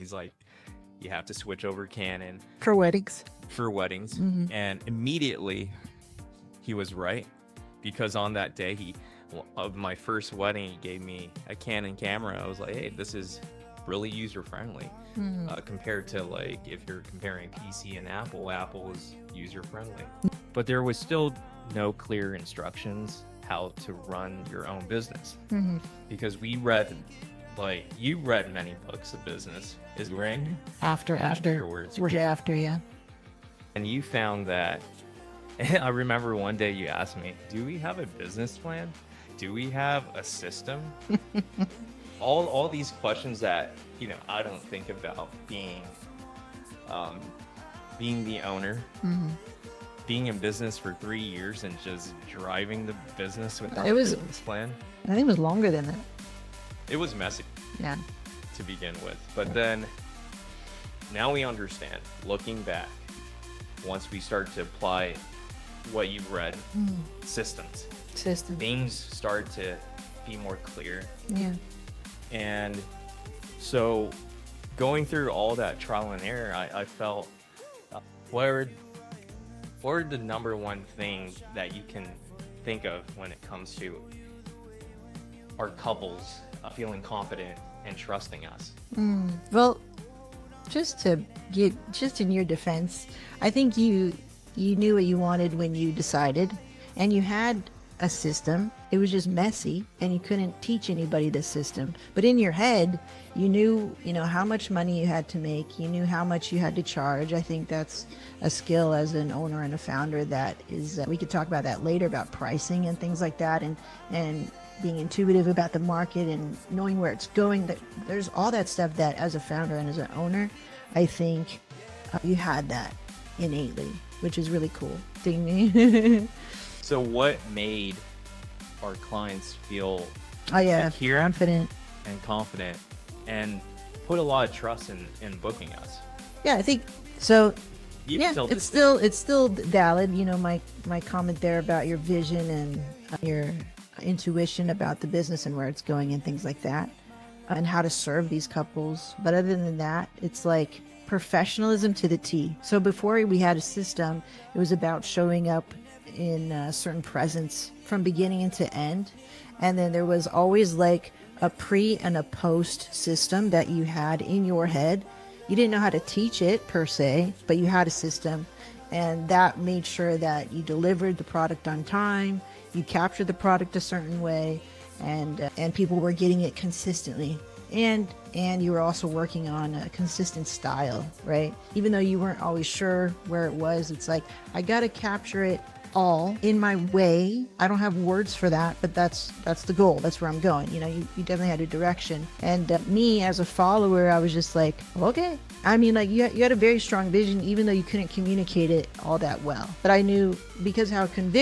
He's like, you have to switch over Canon For weddings. for weddings. And immediately he was right, because on that day of my first wedding, he gave me a Canon camera. I was like, hey, this is really user friendly compared to, like, if you're comparing PC and Apple is user friendly. But there was still no clear instructions how to run your own business, because we read, like, you read many books of business, is right? Afterwards. We're after, yeah. And you found that, I remember one day you asked me, do we have a business plan? Do we have a system? all these questions that, you know, I don't think about being the owner, being in business for 3 years and just driving the business without a business plan. I think it was longer than that. It was messy. Yeah. To begin with. But then, now we understand, looking back, once we start to apply what you've read, systems. Things start to be more clear. Yeah. And so, going through all that trial and error, I felt, what are the number one thing that you can think of when it comes to our couples feeling confident and trusting us? Well, just in your defense, I think you knew what you wanted when you decided, and you had a system. It was just messy, and you couldn't teach anybody the system. But in your head, you knew, how much money you had to make. You knew how much you had to charge. I think that's a skill as an owner and a founder that is, we could talk about that later, about pricing and things like that, and being intuitive about the market and knowing where it's going. There's all that stuff that, as a founder and as an owner, I think you had that innately, which is really cool. Ding. So what made our clients feel secure, confident, and confident, and put a lot of trust in booking us? Yeah, I think so. It's still valid. My comment there about your vision and your intuition about the business and where it's going and things like that, and how to serve these couples. But other than that, it's like professionalism to the T. So before we had a system, it was about showing up in a certain presence from beginning to end. And then there was always like a pre and a post system that you had in your head. You didn't know how to teach it per se, but you had a system, and that made sure that you delivered the product on time, you captured the product a certain way, and people were getting it consistently. And you were also working on a consistent style, right? Even though you weren't always sure where it was, it's like, I got to capture it all in my way. I don't have words for that, but that's the goal. That's where I'm going. You definitely had a direction. And me as a follower, I was just like, okay. I mean, like, you had a very strong vision, even though you couldn't communicate it all that well. But I knew, because how convicted